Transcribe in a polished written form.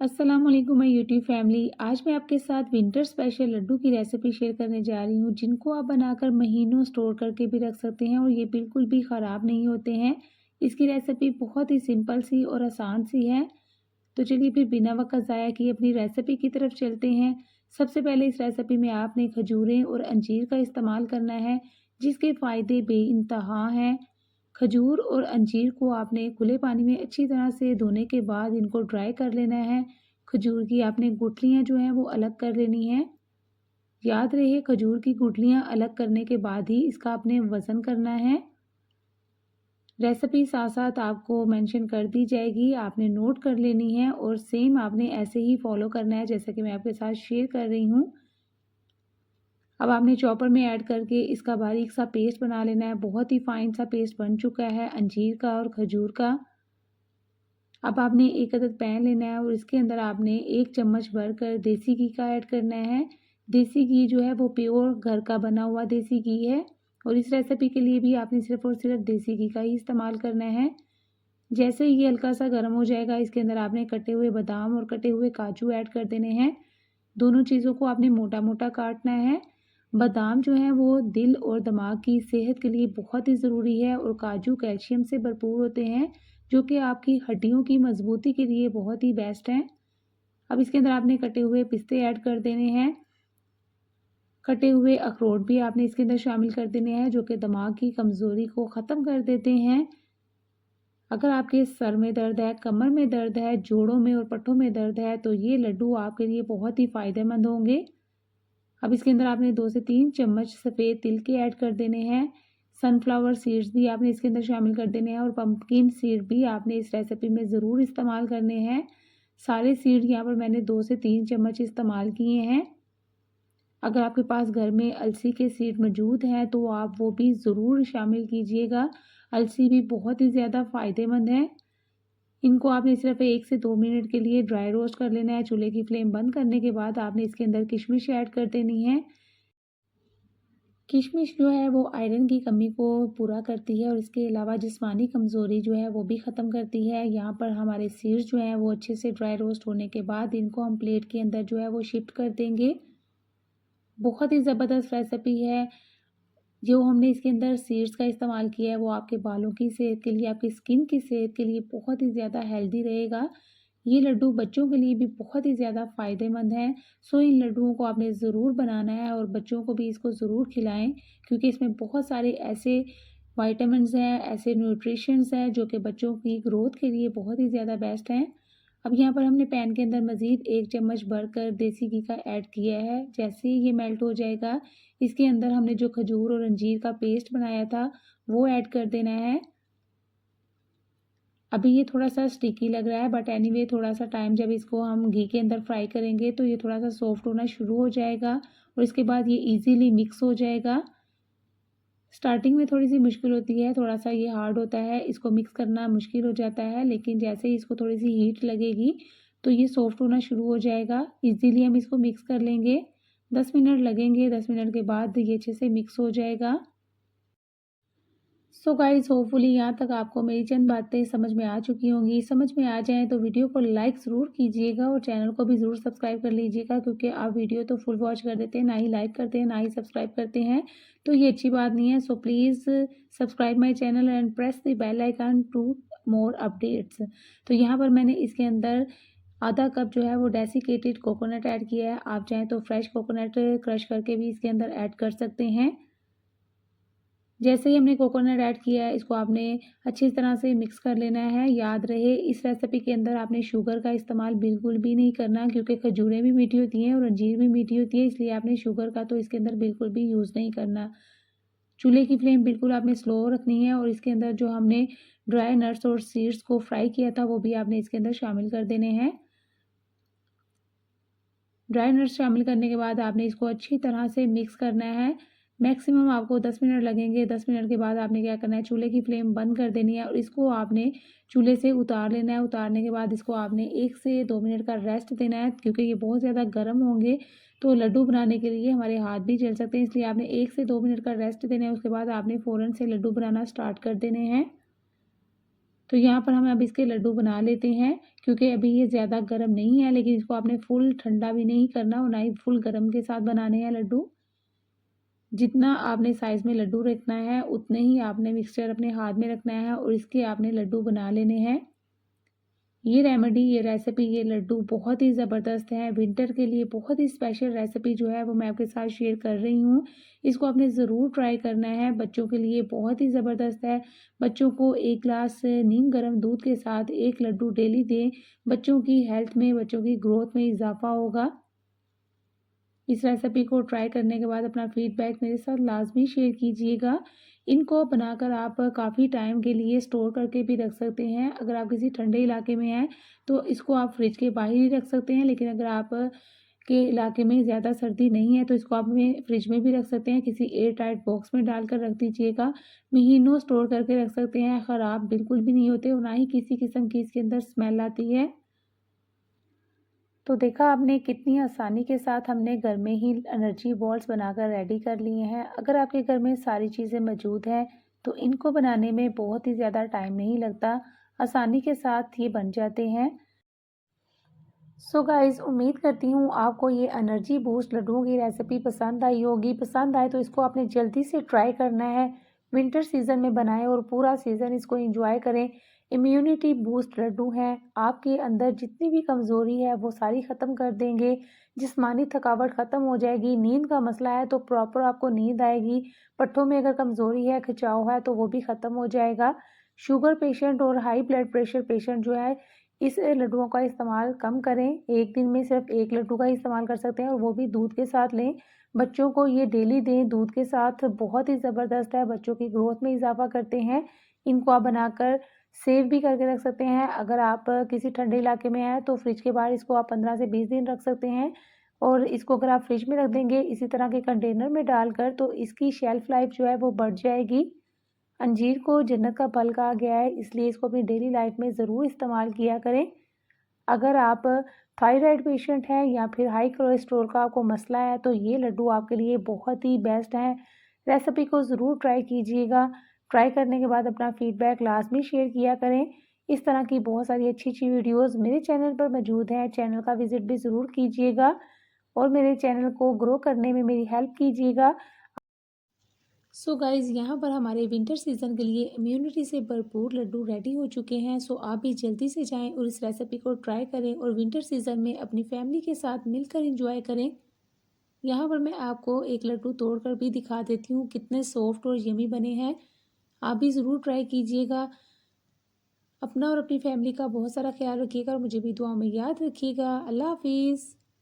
अस्सलाम वालेकुम my YouTube family. आज मैं आपके साथ विंटर स्पेशल लड्डू की रेसिपी शेयर करने जा रही हूँ, जिनको आप बनाकर महीनों स्टोर करके भी रख सकते हैं और ये बिल्कुल भी ख़राब नहीं होते हैं। इसकी रेसिपी बहुत ही सिंपल सी और आसान सी है। तो चलिए फिर बिना वक्त ज़ाया किए अपनी रेसिपी की तरफ चलते हैं। सबसे पहले इस रेसिपी में आपने खजूरें और अंजीर का इस्तेमाल करना है, जिसके फ़ायदे बेइंतहा हैं। खजूर और अंजीर को आपने खुले पानी में अच्छी तरह से धोने के बाद इनको ड्राई कर लेना है। खजूर की आपने गुठलियाँ जो हैं वो अलग कर लेनी हैं। याद रहे, खजूर की गुठलियाँ अलग करने के बाद ही इसका आपने वज़न करना है। रेसिपी साथ-साथ आपको मेंशन कर दी जाएगी, आपने नोट कर लेनी है और सेम आपने ऐसे ही फ़ॉलो करना है जैसा कि मैं आपके साथ शेयर कर रही हूँ। अब आपने चॉपर में ऐड करके इसका बारीक सा पेस्ट बना लेना है। बहुत ही फाइन सा पेस्ट बन चुका है अंजीर का और खजूर का। अब आपने एक अदद पैन लेना है और इसके अंदर आपने 1 चम्मच भरकर देसी घी का ऐड करना है। देसी घी जो है वो प्योर घर का बना हुआ देसी घी है और इस रेसिपी के लिए भी आपने सिर्फ़ और सिर्फ देसी घी का ही इस्तेमाल करना है। जैसे ही ये हल्का सा गर्म हो जाएगा, इसके अंदर आपने कटे हुए बादाम और कटे हुए काजू ऐड कर देने हैं। दोनों चीज़ों को आपने मोटा-मोटा काटना है। बादाम जो है वो दिल और दिमाग की सेहत के लिए बहुत ही ज़रूरी है और काजू कैल्शियम से भरपूर होते हैं, जो कि आपकी हड्डियों की मज़बूती के लिए बहुत ही बेस्ट हैं। अब इसके अंदर आपने कटे हुए पिस्ते ऐड कर देने हैं। कटे हुए अखरोट भी आपने इसके अंदर शामिल कर देने हैं, जो कि दिमाग की कमज़ोरी को ख़त्म कर देते हैं। अगर आपके सर में दर्द है, कमर में दर्द है, जोड़ों में और पट्टों में दर्द है, तो ये लड्डू आपके लिए बहुत ही फ़ायदेमंद होंगे। अब इसके अंदर आपने 2 से 3 चम्मच सफ़ेद तिल के ऐड कर देने हैं। सनफ्लावर सीड्स भी आपने इसके अंदर शामिल कर देने हैं और पंपकिन सीड भी आपने इस रेसिपी में ज़रूर इस्तेमाल करने हैं। सारे सीड यहाँ पर मैंने 2 से 3 चम्मच इस्तेमाल किए हैं। अगर आपके पास घर में अलसी के सीड मौजूद हैं तो आप वो भी ज़रूर शामिल कीजिएगा। अलसी भी बहुत ही ज़्यादा फ़ायदेमंद है। इनको आपने सिर्फ 1 से 2 मिनट के लिए ड्राई रोस्ट कर लेना है। चूल्हे की फ्लेम बंद करने के बाद आपने इसके अंदर किशमिश ऐड कर देनी है। किशमिश जो है वो आयरन की कमी को पूरा करती है और इसके अलावा जिस्मानी कमज़ोरी जो है वो भी ख़त्म करती है। यहाँ पर हमारे सीड्स जो हैं वो अच्छे से ड्राई रोस्ट होने के बाद इनको हम प्लेट के अंदर जो है वो शिफ्ट कर देंगे। बहुत ही ज़बरदस्त रेसिपी है। जो हमने इसके अंदर सीड्स का इस्तेमाल किया है वो आपके बालों की सेहत के लिए, आपकी स्किन की सेहत के लिए बहुत ही ज़्यादा हेल्दी रहेगा। ये लड्डू बच्चों के लिए भी बहुत ही ज़्यादा फ़ायदेमंद हैं। सो इन लड्डुओं को आपने ज़रूर बनाना है और बच्चों को भी इसको ज़रूर खिलाएँ, क्योंकि इसमें बहुत सारे ऐसे विटामिन्स हैं, ऐसे न्यूट्रिशंस हैं जो कि बच्चों की ग्रोथ के लिए बहुत ही ज़्यादा बेस्ट हैं। अब यहाँ पर हमने पैन के अंदर मज़ीद 1 चम्मच भरकर देसी घी का ऐड किया है। जैसे ही ये मेल्ट हो जाएगा, इसके अंदर हमने जो खजूर और अंजीर का पेस्ट बनाया था, वो ऐड कर देना है। अभी ये थोड़ा-सा स्टिकी लग रहा है, बट एनीवे थोड़ा-सा टाइम जब इसको हम घी के अंदर फ्राई करेंगे तो ये थोड़ा-सा सॉफ्ट होना शुरू हो जाएगा और इसके बाद ये ईज़िली मिक्स हो जाएगा। स्टार्टिंग में थोड़ी-सी मुश्किल होती है, थोड़ा-सा ये हार्ड होता है, इसको मिक्स करना मुश्किल हो जाता है, लेकिन जैसे ही इसको थोड़ी-सी हीट लगेगी, तो ये सॉफ्ट होना शुरू हो जाएगा। ईज़िली हम इसको मिक्स कर लेंगे। 10 मिनट लगेंगे, 10 मिनट के बाद ये अच्छे से मिक्स हो जाएगा। सो गाइज़, होपफुली यहाँ तक आपको मेरी चंद बातें समझ में आ चुकी होंगी। समझ में आ जाएँ तो वीडियो को लाइक ज़रूर कीजिएगा और चैनल को भी ज़रूर सब्सक्राइब कर लीजिएगा, क्योंकि आप वीडियो तो फुल वॉच कर देते हैं, ना ही लाइक करते हैं, ना ही सब्सक्राइब करते हैं, तो ये अच्छी बात नहीं है। So please subscribe my channel and press the bell icon to more updates. तो यहाँ पर मैंने इसके अंदर आधा कप जो है वो डेसिकेटेड कोकोनट ऐड किया है। आप चाहें तो फ्रेश कोकोनट क्रश करके भी इसके अंदर ऐड कर सकते हैं। जैसे ही हमने कोकोनट ऐड किया है, इसको आपने अच्छी तरह से मिक्स कर लेना है। याद रहे, इस रेसिपी के अंदर आपने शुगर का इस्तेमाल बिल्कुल भी नहीं करना, क्योंकि खजूरें भी मीठी होती हैं और अंजीर भी मीठी होती है, इसलिए आपने शुगर का तो इसके अंदर बिल्कुल भी यूज़ नहीं करना। चूल्हे की फ्लेम बिल्कुल आपने स्लो रखनी है और इसके अंदर जो हमने ड्राई नट्स और सीड्स को फ्राई किया था वो भी आपने इसके अंदर शामिल कर देने हैं। ड्राई नट्स शामिल करने के बाद आपने इसको अच्छी तरह से मिक्स करना है। मैक्सिमम आपको 10 मिनट लगेंगे। 10 मिनट के बाद आपने क्या करना है, चूल्हे की फ्लेम बंद कर देनी है और इसको आपने चूल्हे से उतार लेना है। उतारने के बाद इसको आपने 1 से 2 मिनट का रेस्ट देना है, क्योंकि ये बहुत ज़्यादा गर्म होंगे तो लड्डू बनाने के लिए हमारे हाथ भी जल सकते हैं, इसलिए आपने 1 से 2 मिनट का रेस्ट देना है। उसके बाद आपने फ़ौरन से लड्डू बनाना स्टार्ट कर देने हैं। तो यहाँ पर हम अब इसके लड्डू बना लेते हैं, क्योंकि अभी ये ज़्यादा गर्म नहीं है, लेकिन इसको आपने फुल ठंडा भी नहीं करना और ना ही फुल गर्म के साथ बनाने हैं लड्डू। जितना आपने साइज़ में लड्डू रखना है, उतने ही आपने मिक्सचर अपने हाथ में रखना है और इसके आपने लड्डू बना लेने हैं। ये रेमेडी, ये रेसिपी, ये लड्डू बहुत ही ज़बरदस्त है। विंटर के लिए बहुत ही स्पेशल रेसिपी जो है वो मैं आपके साथ शेयर कर रही हूँ। इसको आपने ज़रूर ट्राई करना है, बच्चों के लिए बहुत ही ज़बरदस्त है। बच्चों को 1 ग्लास नीम गर्म दूध के साथ 1 लड्डू डेली दें। बच्चों की हेल्थ में, बच्चों की ग्रोथ में इज़ाफ़ा होगा। इस रेसिपी को ट्राई करने के बाद अपना फीडबैक मेरे साथ लाज़मी शेयर कीजिएगा। इनको बनाकर आप काफ़ी टाइम के लिए स्टोर करके भी रख सकते हैं। अगर आप किसी ठंडे इलाके में हैं, तो इसको आप फ्रिज के बाहर ही रख सकते हैं, लेकिन अगर आप के इलाके में ज़्यादा सर्दी नहीं है, तो इसको आप में फ्रिज में भी रख सकते हैं। किसी एयर टाइट बॉक्स में डालकर रख दीजिएगा। महीनों स्टोर करके रख सकते हैं, ख़राब बिल्कुल भी नहीं होते और ना ही किसी किस्म की इसके अंदर स्मेल आती है। तो देखा आपने कितनी आसानी के साथ हमने घर में ही एनर्जी बॉल्स बनाकर रेडी कर लिए हैं। अगर आपके घर में सारी चीज़ें मौजूद हैं, तो इनको बनाने में बहुत ही ज़्यादा टाइम नहीं लगता, आसानी के साथ ये बन जाते हैं। सो गाइज़, उम्मीद करती हूँ आपको ये एनर्जी बूस्ट लड्डुओं की रेसिपी पसंद आई होगी। पसंद आए तो इसको आपने जल्दी से ट्राई करना है। विंटर सीज़न में बनाएं और पूरा सीज़न इसको एंजॉय करें। इम्यूनिटी बूस्ट लड्डू हैं, आपके अंदर जितनी भी कमज़ोरी है वो सारी ख़त्म कर देंगे। जिस्मानी थकावट ख़त्म हो जाएगी। नींद का मसला है तो प्रॉपर आपको नींद आएगी। पट्टों में अगर कमज़ोरी है, खिंचाव है, तो वो भी ख़त्म हो जाएगा। शुगर पेशेंट और हाई ब्लड प्रेशर पेशेंट जो है, इस लड्डुओं का इस्तेमाल कम करें। एक दिन में सिर्फ 1 लड्डू का इस्तेमाल कर सकते हैं और वो भी दूध के साथ लें। बच्चों को ये डेली दें दूध के साथ, बहुत ही ज़बरदस्त है, बच्चों की ग्रोथ में इज़ाफ़ा करते हैं। इनको आप बनाकर सेव भी करके रख सकते हैं। अगर आप किसी ठंडे इलाके में हैं, तो फ्रिज के बाहर इसको आप 15 से 20 दिन रख सकते हैं और इसको अगर आप फ्रिज में रख देंगे इसी तरह के कंटेनर में डालकर, तो इसकी शेल्फ़ लाइफ़ जो है वो बढ़ जाएगी। अंजीर को जन्नत का फल कहा गया है, इसलिए इसको अपनी डेली लाइफ में ज़रूर इस्तेमाल किया करें। अगर आप थायराइड पेशेंट हैं या फिर हाई कोलेस्ट्रॉल का आपको मसला है, तो ये लड्डू आपके लिए बहुत ही बेस्ट हैं। रेसिपी को ज़रूर ट्राई कीजिएगा। ट्राई करने के बाद अपना फीडबैक लाज़मी शेयर किया करें। इस तरह की बहुत सारी अच्छी-अच्छी वीडियोज़ मेरे चैनल पर मौजूद हैं। चैनल का विज़िट भी ज़रूर कीजिएगा और मेरे चैनल को ग्रो करने में मेरी हेल्प कीजिएगा। सो गाइज़, यहाँ पर हमारे विंटर सीज़न के लिए इम्यूनिटी से भरपूर लड्डू रेडी हो चुके हैं। सो आप भी जल्दी से जाएं और इस रेसिपी को ट्राई करें और विंटर सीज़न में अपनी फैमिली के साथ मिलकर एंजॉय करें। यहाँ पर मैं आपको एक लड्डू तोड़कर भी दिखा देती हूँ, कितने सॉफ्ट और यमी बने हैं। आप भी ज़रूर ट्राई कीजिएगा। अपना और अपनी फैमिली का बहुत सारा ख्याल रखिएगा और मुझे भी दुआ में याद रखिएगा। अल्लाह हाफिज़।